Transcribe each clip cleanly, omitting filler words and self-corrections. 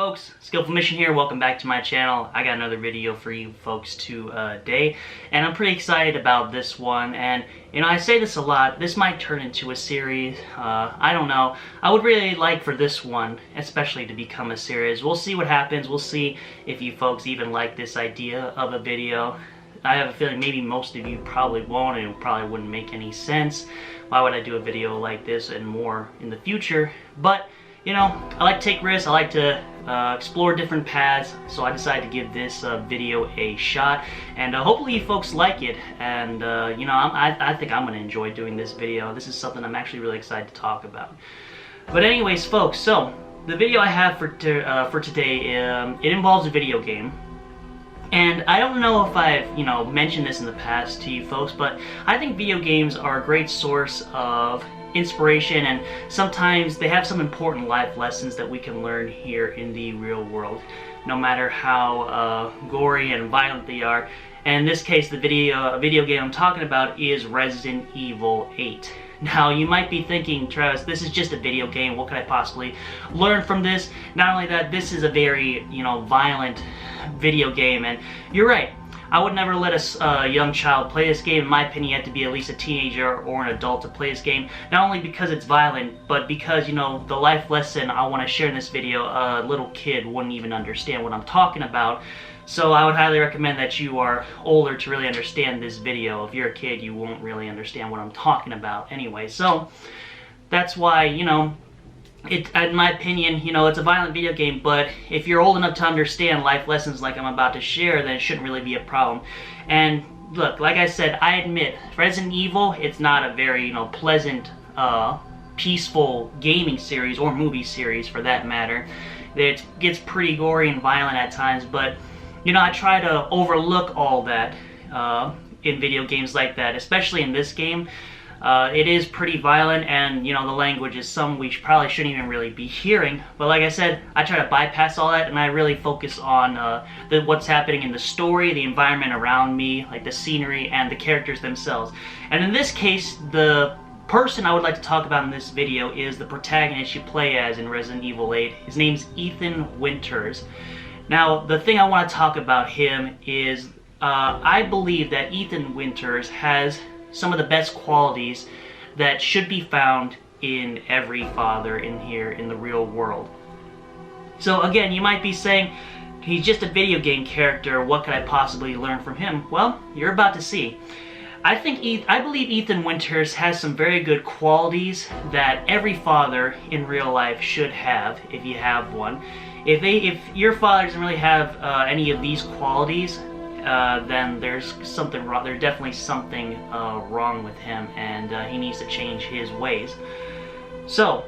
folks, Skillful Mission here. Welcome back to my channel. I got another video for you folks today, and I'm pretty excited about this one. And you know, I say this a lot, this might turn into a series. I don't know. I would really like for this one especially to become a series. We'll see what happens. We'll see if you folks even like this idea of a video. I have a feeling maybe most of you probably won't, and it probably wouldn't make any sense. Why would I do a video like this and more in the future? But you know, I like to take risks, I like to explore different paths, so I decided to give this video a shot, and hopefully you folks like it, and you know, I think I'm going to enjoy doing this video. This is something I'm actually really excited to talk about. But anyways, folks, so the video I have for today, it involves a video game. And I don't know if I've, you know, mentioned this in the past to you folks, but I think video games are a great source of inspiration, and sometimes they have some important life lessons that we can learn here in the real world, no matter how gory and violent they are. And in this case, the video game I'm talking about is Resident Evil 8. Now, you might be thinking, Travis, this is just a video game, what could I possibly learn from this? Not only that, this is a very, you know, violent video game, and you're right. I would never let a young child play this game. In my opinion, you have to be at least a teenager or an adult to play this game. Not only because it's violent, but because, you know, the life lesson I want to share in this video, a little kid wouldn't even understand what I'm talking about. So I would highly recommend that you are older to really understand this video. If you're a kid, you won't really understand what I'm talking about anyway. So that's why, you know, in my opinion, you know, it's a violent video game, but if you're old enough to understand life lessons like I'm about to share, then it shouldn't really be a problem. And look, like I said, I admit, Resident Evil, it's not a very, you know, pleasant, peaceful gaming series, or movie series for that matter. It gets pretty gory and violent at times, but, you know, I try to overlook all that in video games like that, especially in this game. It is pretty violent, and you know, the language is some we probably shouldn't even really be hearing. But like I said, I try to bypass all that, and I really focus on what's happening in the story, the environment around me, like the scenery, and the characters themselves. And in this case, the person I would like to talk about in this video is the protagonist you play as in Resident Evil 8. His name's Ethan Winters. Now, the thing I want to talk about him is I believe that Ethan Winters has some of the best qualities that should be found in every father in here in the real world. So again, you might be saying, he's just a video game character, what could I possibly learn from him? Well, you're about to see. I believe Ethan Winters has some very good qualities that every father in real life should have, if you have one. If your father doesn't really have any of these qualities, then there's something wrong. There's definitely something wrong with him, and he needs to change his ways. So,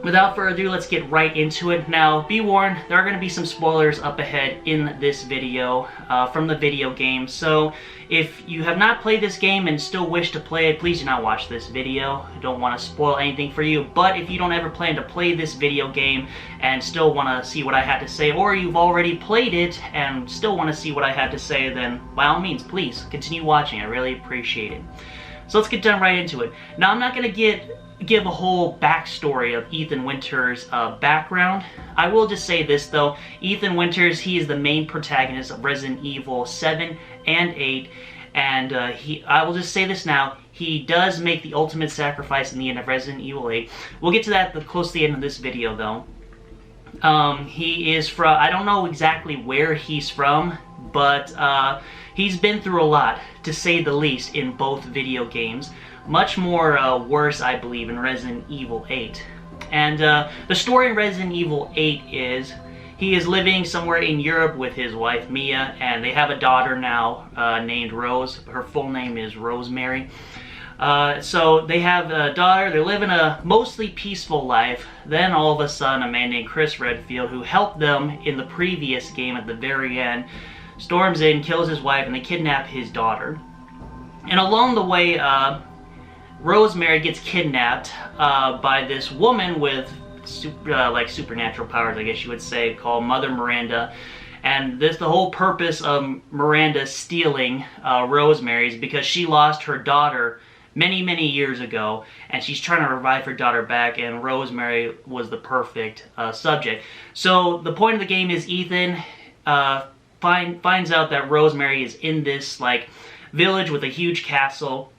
without further ado, let's get right into it. Now, be warned, there are going to be some spoilers up ahead in this video from the video game. So, if you have not played this game and still wish to play it, please do not watch this video. I don't want to spoil anything for you. But if you don't ever plan to play this video game and still want to see what I had to say, or you've already played it and still want to see what I had to say, then by all means, please continue watching. I really appreciate it. So let's get right into it. Now, I'm not going to give a whole backstory of Ethan Winters' background. I will just say this though, Ethan Winters, he is the main protagonist of Resident Evil 7 and 8, and I will just say this now, he does make the ultimate sacrifice in the end of Resident Evil 8. We'll get to that close to the end of this video though. He is from, I don't know exactly where he's from, but he's been through a lot, to say the least, in both video games. Much more worse, I believe, in Resident Evil 8. And the story in Resident Evil 8 is he is living somewhere in Europe with his wife Mia, and they have a daughter now named Rose. Her full name is Rosemary. So they have a daughter, they're living a mostly peaceful life. Then all of a sudden, a man named Chris Redfield, who helped them in the previous game at the very end, storms in, kills his wife, and they kidnap his daughter. And along the way, Rosemary gets kidnapped by this woman with like supernatural powers, I guess you would say, called Mother Miranda. And the whole purpose of Miranda stealing Rosemary is because she lost her daughter many, many years ago, and she's trying to revive her daughter back, and Rosemary was the perfect subject. So the point of the game is Ethan finds out that Rosemary is in this like village with a huge castle,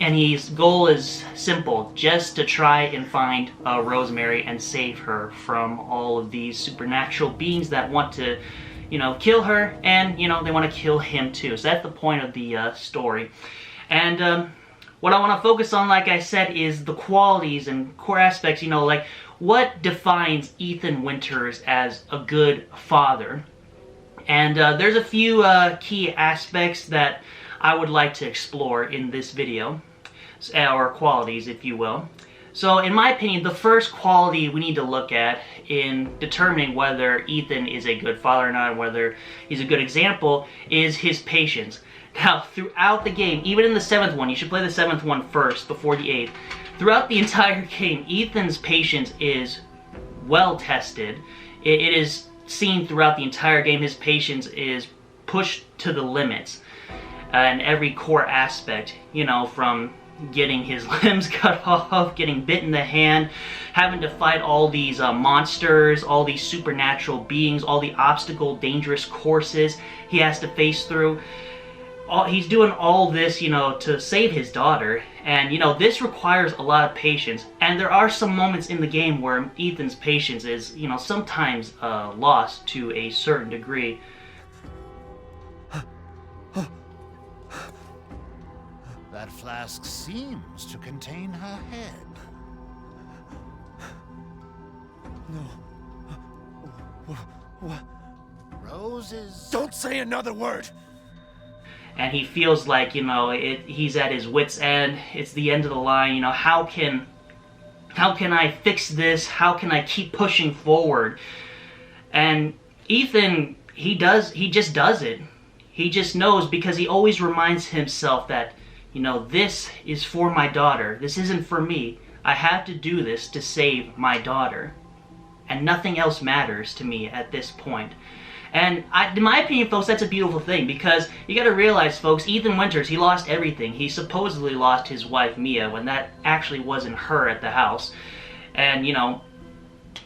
and his goal is simple, just to try and find Rosemary and save her from all of these supernatural beings that want to, you know, kill her, and, you know, they want to kill him too. So that's the point of the story. And what I want to focus on, like I said, is the qualities and core aspects, you know, like what defines Ethan Winters as a good father. And there's a few key aspects that I would like to explore in this video, or qualities, if you will. So in my opinion, the first quality we need to look at in determining whether Ethan is a good father or not, and whether he's a good example, is his patience. Now, throughout the game, even in the 7th one, you should play the 7th one first before the 8th. Throughout the entire game, Ethan's patience is well tested. It is seen throughout the entire game. His patience is pushed to the limits in every core aspect, you know, from getting his limbs cut off, getting bit in the hand, having to fight all these monsters, all these supernatural beings, all the obstacle, dangerous courses he has to face through. He's doing all this, you know, to save his daughter, and, you know, this requires a lot of patience. And there are some moments in the game where Ethan's patience is, you know, sometimes lost to a certain degree. That flask seems to contain her head. No. What? Roses? Don't say another word! And he feels like, you know, he's at his wit's end. It's the end of the line. You know, how can I fix this? How can I keep pushing forward? And Ethan, he just does it. He just knows, because he always reminds himself that, you know, this is for my daughter. This isn't for me. I have to do this to save my daughter. And nothing else matters to me at this point. And in my opinion, folks, that's a beautiful thing, because you gotta realize, folks, Ethan Winters, he lost everything. He supposedly lost his wife, Mia, when that actually wasn't her at the house. And, you know,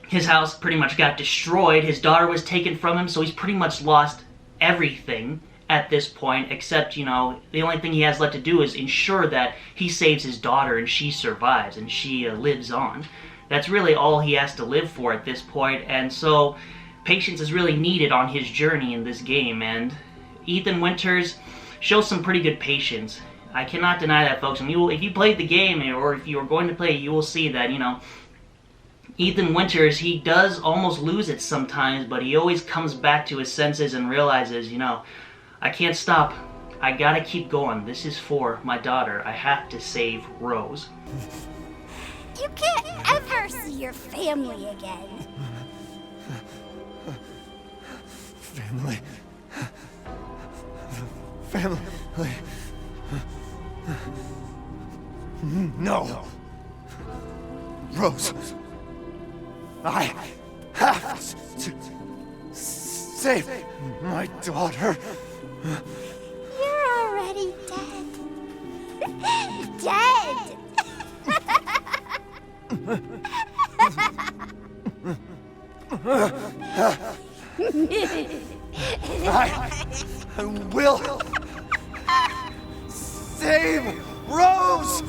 his house pretty much got destroyed. His daughter was taken from him, so he's pretty much lost everything at this point, except, you know, the only thing he has left to do is ensure that he saves his daughter and she survives and she lives on. That's really all he has to live for at this point, and so patience is really needed on his journey in this game, and Ethan Winters shows some pretty good patience. I cannot deny that, folks. And if you played the game, or if you are going to play, you will see that, you know, Ethan Winters, he does almost lose it sometimes, but he always comes back to his senses and realizes, you know, I can't stop. I gotta keep going. This is for my daughter. I have to save Rose. You can't ever see your family again. Family. No. Rose. I have to save my daughter. You're already dead. Dead! I will save Rose!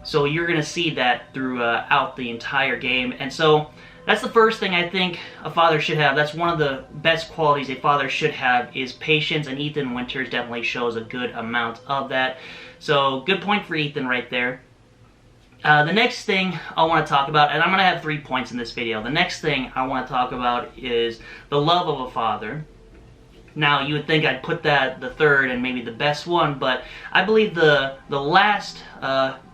So you're going to see that throughout the entire game. And so that's the first thing I think a father should have. That's one of the best qualities a father should have, is patience, and Ethan Winters definitely shows a good amount of that. So good point for Ethan right there. The next thing I want to talk about, and I'm going to have 3 points in this video. The next thing I want to talk about is the love of a father. Now, you would think I'd put that the third and maybe the best one, but I believe the last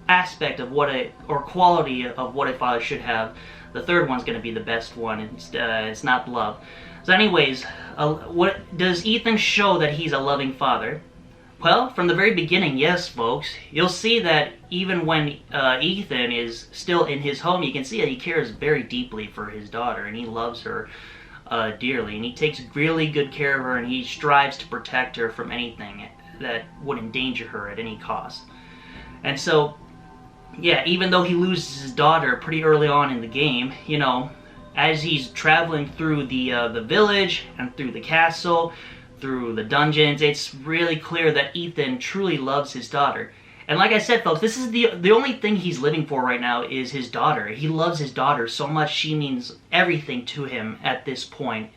aspect of or quality of what a father should have, the third one's going to be the best one. It's not love. So anyways, what does Ethan show that he's a loving father? Well, from the very beginning, yes, folks. You'll see that even when Ethan is still in his home, you can see that he cares very deeply for his daughter, and he loves her dearly, and he takes really good care of her, and he strives to protect her from anything that would endanger her at any cost. And so, yeah, even though he loses his daughter pretty early on in the game, you know, as he's traveling through the village and through the castle, through the dungeons, it's really clear that Ethan truly loves his daughter. And like I said, folks, this is the only thing he's living for right now is his daughter. He loves his daughter so much. She means everything to him at this point.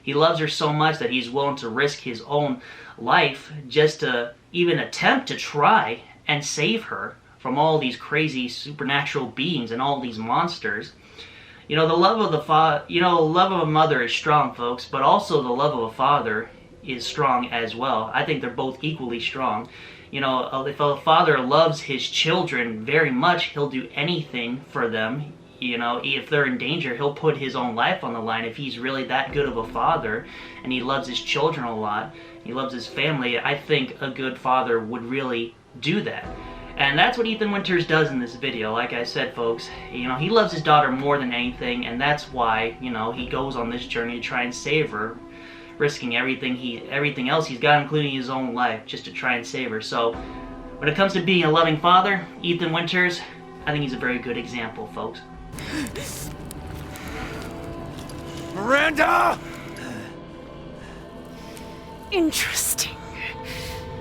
He loves her so much that he's willing to risk his own life just to even attempt to try and save her from all these crazy supernatural beings and all these monsters. You know, the love of the love of a mother is strong, folks, but also the love of a father is strong as well. I think they're both equally strong. You know, if a father loves his children very much, he'll do anything for them. You know, if they're in danger, he'll put his own life on the line. If he's really that good of a father and he loves his children a lot, he loves his family, I think a good father would really do that. And that's what Ethan Winters does in this video. Like I said, folks, you know, he loves his daughter more than anything, and that's why, you know, he goes on this journey to try and save her, risking everything else he's got, including his own life, just to try and save her. So, when it comes to being a loving father, Ethan Winters, I think he's a very good example, folks. Miranda! Interesting.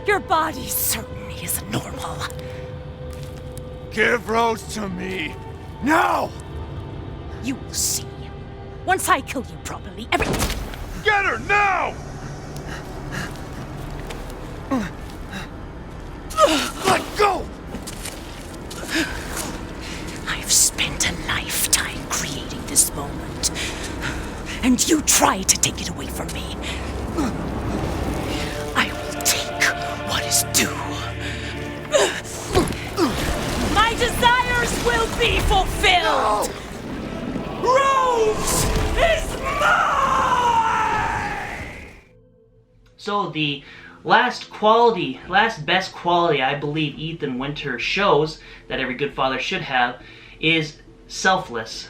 Your body certainly isn't normal. Give Rose to me! Now! You will see. Once I kill you properly, everything... Get her now! Let go! I've spent a lifetime creating this moment. And you try to take it away from me. I will take what is due. My desires will be fulfilled! No! Rose is mine! So the last best quality I believe Ethan Winters shows that every good father should have is selflessness,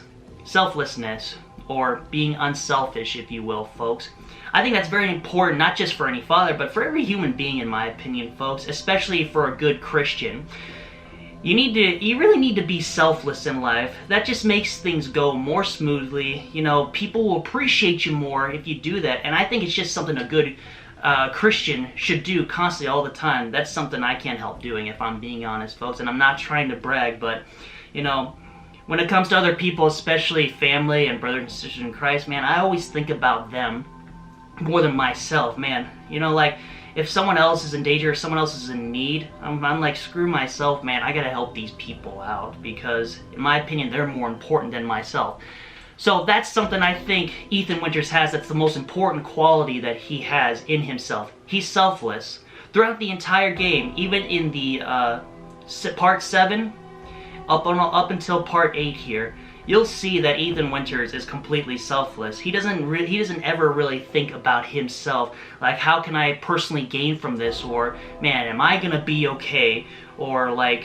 or being unselfish, if you will, folks. I think that's very important, not just for any father, but for every human being, in my opinion, folks, especially for a good Christian. You really need to be selfless in life. That just makes things go more smoothly. You know, people will appreciate you more if you do that, and I think it's just something a good Christian should do constantly all the time. That's something I can't help doing, if I'm being honest, folks, and I'm not trying to brag, but, you know, when it comes to other people, especially family and brothers and sisters in Christ, man, I always think about them more than myself, man. You know, like, if someone else is in danger, if someone else is in need, I'm like, screw myself, man, I gotta help these people out, because, in my opinion, they're more important than myself. So that's something I think Ethan Winters has. That's the most important quality that he has in himself. He's selfless. Throughout the entire game, even in the part 7, up until part 8 here, you'll see that Ethan Winters is completely selfless. He doesn't ever really think about himself, like, how can I personally gain from this, or, man, am I gonna be okay, or, like,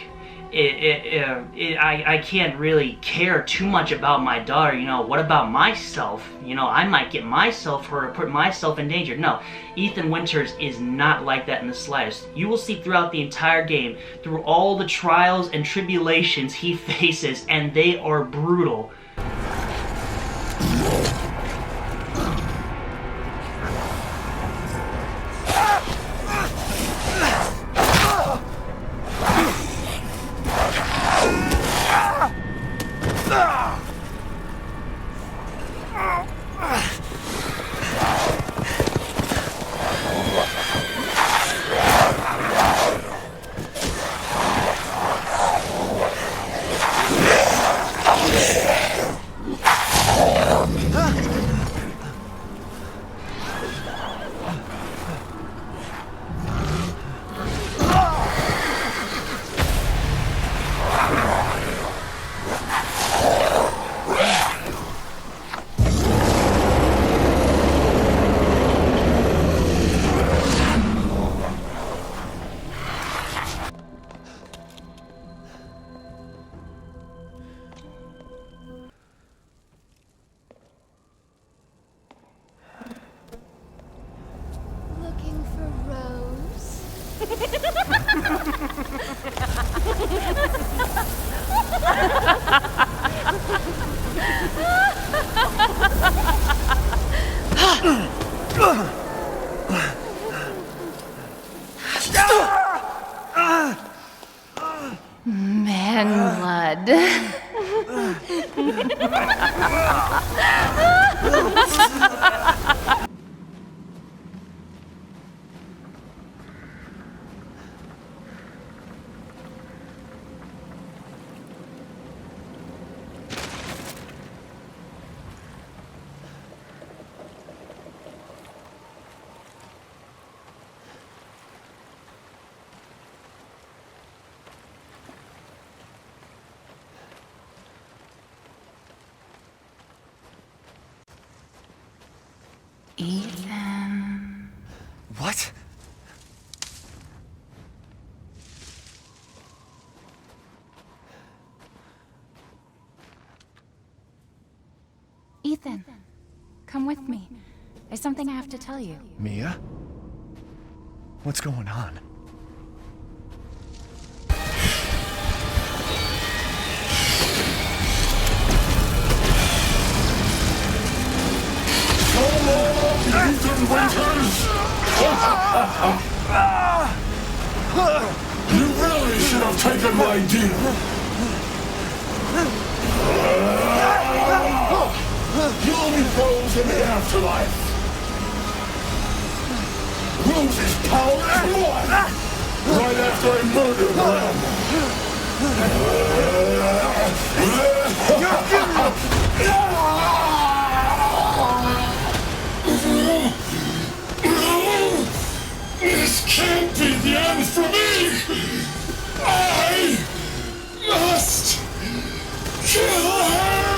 I can't really care too much about my daughter, you know, what about myself? You know, I might get myself hurt or put myself in danger. No, Ethan Winters is not like that in the slightest. You will see throughout the entire game, through all the trials and tribulations he faces, and they are brutal. Man blood. Ethan. What? Ethan, come with me. There's something I have to tell you. Mia? What's going on? You really should have taken my deal. You'll be frozen in the afterlife. Loses power and blood right after I murdered This can't be the end for me! I must kill her!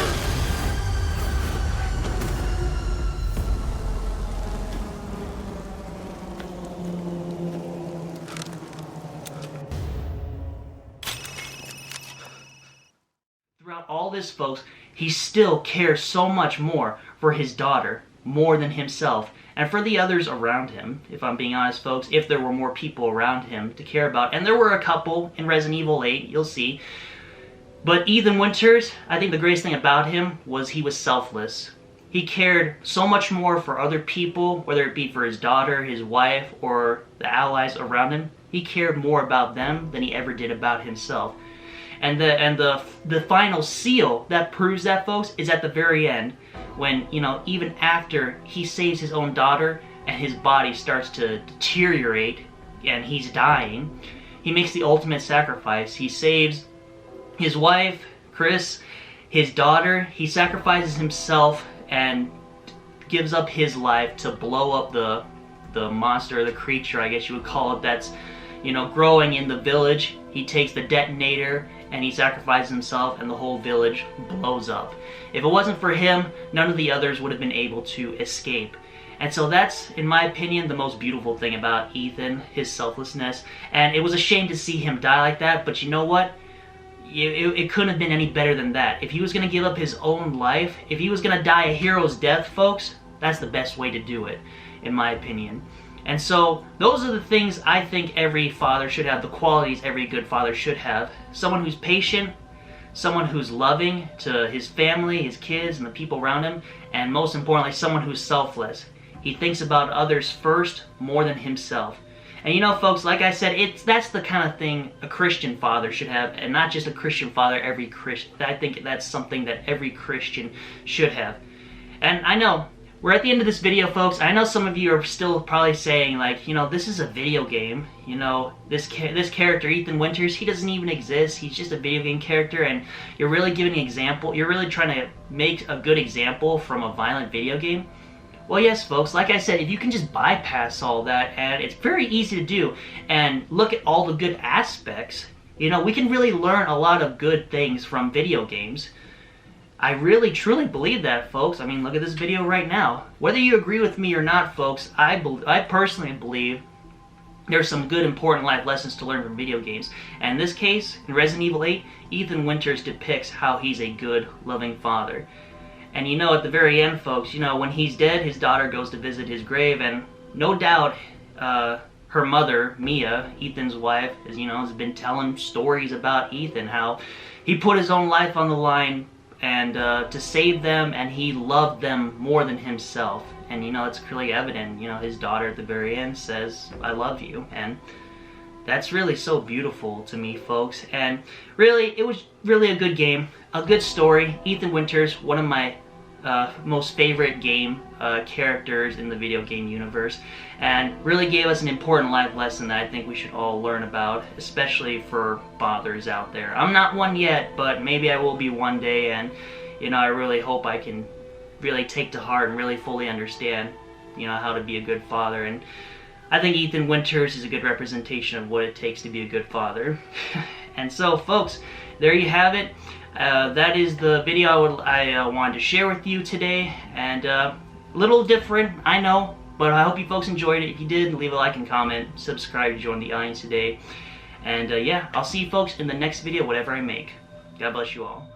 Throughout all this, folks, he still cares so much more for his daughter, more than himself, and for the others around him, if I'm being honest, folks, if there were more people around him to care about. And there were a couple in Resident Evil 8, you'll see. But Ethan Winters, I think the greatest thing about him was he was selfless. He cared so much more for other people, whether it be for his daughter, his wife, or the allies around him. He cared more about them than he ever did about himself. And the final seal that proves that, folks, is at the very end, when, you know, even after he saves his own daughter and his body starts to deteriorate and he's dying, he makes the ultimate sacrifice. He saves his wife, Chris, his daughter. He sacrifices himself and gives up his life to blow up the monster, the creature, I guess you would call it, that's, you know, growing in the village. He takes the detonator and he sacrifices himself, and the whole village blows up. If it wasn't for him, none of the others would have been able to escape. And so that's, in my opinion, the most beautiful thing about Ethan, his selflessness. And it was a shame to see him die like that, but you know what? It couldn't have been any better than that. If he was going to give up his own life, if he was going to die a hero's death, folks, that's the best way to do it, in my opinion. And so, those are the things I think every father should have, the qualities every good father should have. Someone who's patient, someone who's loving to his family, his kids, and the people around him, and most importantly, someone who's selfless. He thinks about others first more than himself. And you know, folks, like I said, that's the kind of thing a Christian father should have, and not just a Christian father, every Christian. I think that's something that every Christian should have. And I know, we're at the end of this video, folks. I know some of you are still probably saying, like, you know, this is a video game. You know, this character, Ethan Winters, he doesn't even exist. He's just a video game character, and you're really giving an example. You're really trying to make a good example from a violent video game. Well, yes, folks, like I said, if you can just bypass all that, and it's very easy to do, and look at all the good aspects, you know, we can really learn a lot of good things from video games. I really, truly believe that, folks. I mean, look at this video right now. Whether you agree with me or not, folks, I personally believe there's some good, important life lessons to learn from video games. And in this case, in Resident Evil 8, Ethan Winters depicts how he's a good, loving father. And you know, at the very end, folks, you know, when he's dead, his daughter goes to visit his grave, and no doubt her mother, Mia, Ethan's wife, has been telling stories about Ethan, how he put his own life on the line and to save them, and he loved them more than himself. And you know, it's clearly evident. You know, his daughter at the very end says, "I love you," and that's really so beautiful to me, folks. And really, it was really a good game, a good story. Ethan Winters, one of my most favorite game characters in the video game universe, and really gave us an important life lesson that I think we should all learn about, especially for fathers out there. I'm not one yet, but maybe I will be one day, and you know, I really hope I can really take to heart and really fully understand, you know, how to be a good father. And I think Ethan Winters is a good representation of what it takes to be a good father. And so, folks, there you have it. That is the video I wanted to share with you today, and a little different, I know, but I hope you folks enjoyed it. If you did, leave a like and comment, subscribe to join the audience today, and yeah, I'll see you folks in the next video, whatever I make. God bless you all.